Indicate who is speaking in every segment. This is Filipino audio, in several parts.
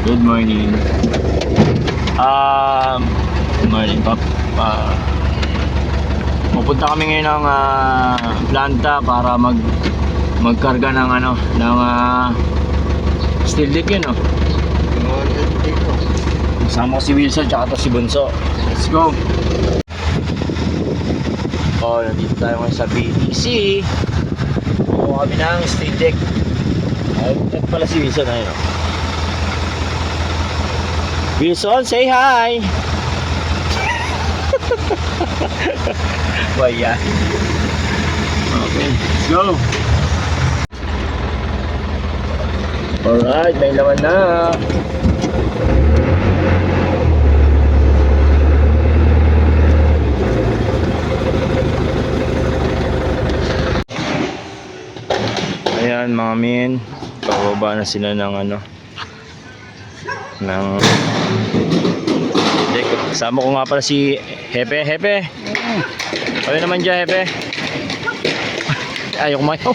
Speaker 1: Good morning. Good morning, Pop. Pupunta kami ngayon ng planta para magkarga ng ng steel deck yun, no? Kasama ko si Wilson tsaka to si Bunso. Let's go. Nandito tayo ngayon sa BTC. Kuha kami ng steel deck. Ito pala si Wilson, ayun, no? Wilson, say hi! Why, yeah. Okay, let's go. Alright, may laman na. Ayan mga min, pababa na sila ng ng kasama ko nga pala si Hepe. Ano naman dyan, Hepe? Ayaw kumayo.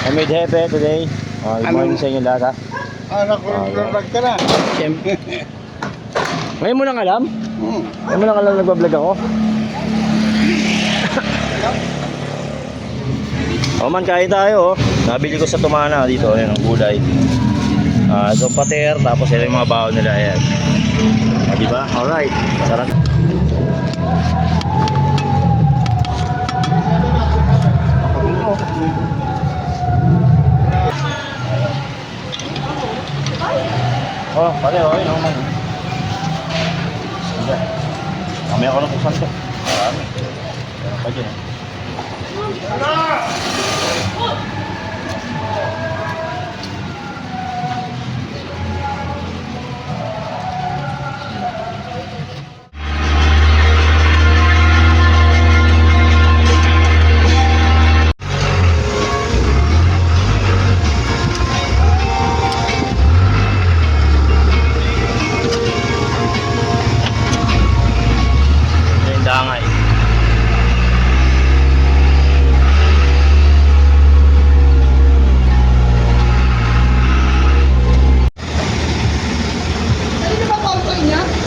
Speaker 1: I made Hepe today. Good morning sa inyo lahat, ha?
Speaker 2: Anak ko, nag-vlog ka na.
Speaker 1: Siyempre. Ngayon mo lang alam? Ngayon mo lang alam nag-vlog ako? Man, kain tayo, oh. Nabili ko sa Tumana dito, ayan ang gulay. So pater, tapos ito yung mga baon nila, ayan. Diba? Alright, sarap. Pare, yun naman. Sige. Kami ako ng kusan ko. Marami. Meron pa dyan, eh. Dangay.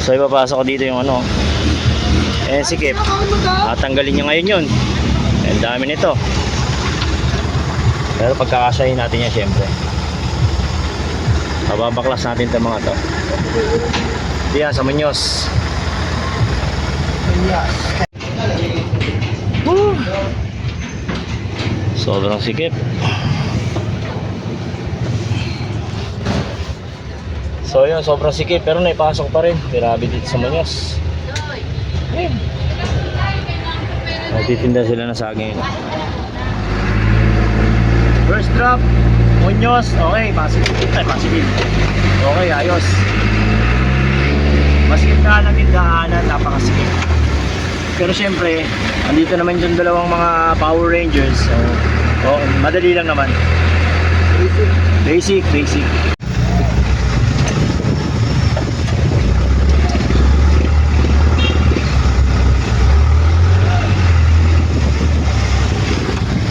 Speaker 1: So ipapasok ko dito yung sikip. Tanggalin niya ngayon yun. Ang dami nito. Pero pagkakasahin natin yan syempre. Mababaklas natin itong mga to. Diyan sa Muñoz. Sobrang sikip. So yun, sobrang sikip pero naipasok pa rin. Grabe dito sa Muñoz. Nagtitinda sila ng saging. First drop Muñoz. Okay, masikip. Okay, ayos. Masikip na lang yung daanan, napakasikip. Pero syempre, andito naman yung dalawang mga Power Rangers. So, madali lang naman. Basic.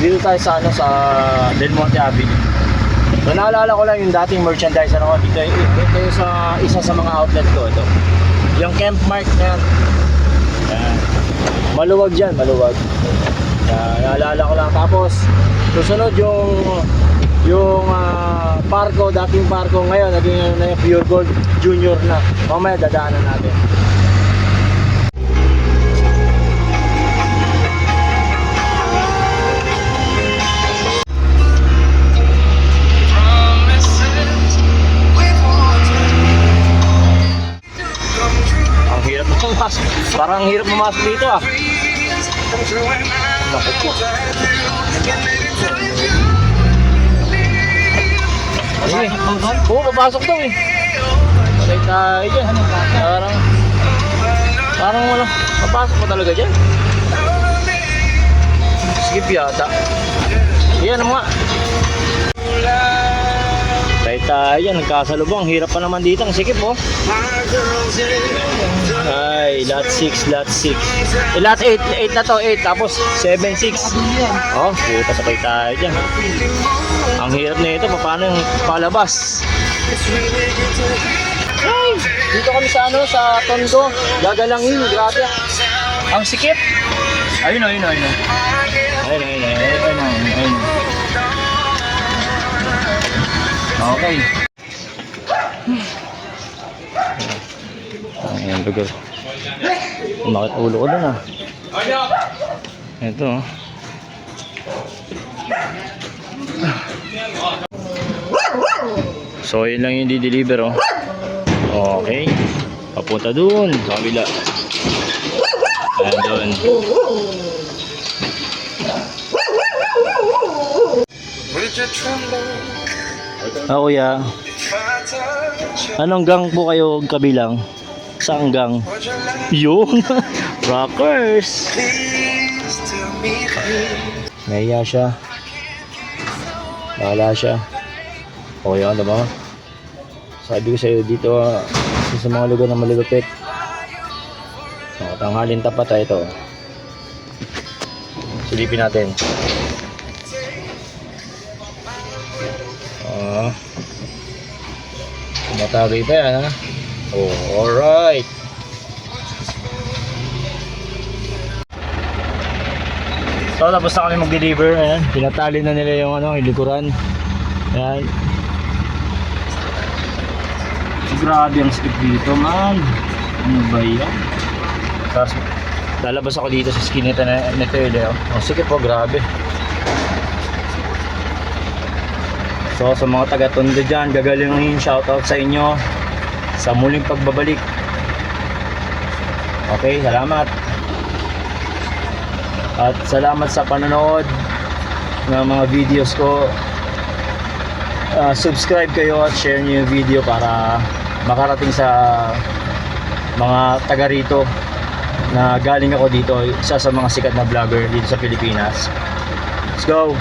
Speaker 1: Dito tayo sa Del Monte Avenue. So naalala ko lang yung dating merchandiser ako dito. Ito yung isa sa mga outlet ko ito. Yung Camp Mark na yan. Maluwag dyan, maluwag. Naalala ko lang. Tapos susunod yung Parco, dating Parco ngayon naging na yung Pure Gold Junior na. Mamaya dadaanan natin. Parang hirap pumasok dito, ah. Bakit po? Oo, papasok daw, eh. Patay tayo dyan. Parang wala. Papasok pa talaga dyan. Skip yata. Yan mo nga. Patay tayo dyan. Nagkasalubong. Hirap pa naman dito. Ang sikip, oh. Ay, lot 6, lot 6. Lot 8, 8 na to, 8. Tapos 7, 6. Puta, sakay tayo dyan. Ang hirap na ito, paano yung palabas? Ay, dito kami sa ano, sa Tondo. Gagalangin, grabe. Ang sikip. Ayun. Ayun. Okay. Ayan, lugar. Umakit ulo ko dun ah. Ito oh. So yun lang yung di-deliver oh. Okay. Papunta dun sa kabila. Ayan dun. Kuya. Anong gang po kayo kabilang? Saan gang? Yun. Rockers. Nahiya siya. Bahala siya. Okay yan, diba? Sabi ko sa'yo dito sa mga lugar na malulupit. Tanghalin tapat tayo ito. Silipin natin. Matagay pa yan ha. Oh, alright. So tapos na kami mag-deliver. Ayan. Pinatali na nila yung ano, yung likuran. Ayan. Grabe ang skip dito man. Ano ba yan? Tapos lalabas ako dito sa skin nito eh. Oh, skip po, grabe. So sa mga taga-Tondo dyan, gagalingin, shoutout sa inyo sa muling pagbabalik. Okay, salamat. At salamat sa panonood ng mga videos ko. Subscribe kayo at share nyo yung video para makarating sa mga taga rito na galing ako dito, isa sa mga sikat na vlogger dito sa Pilipinas. Let's go!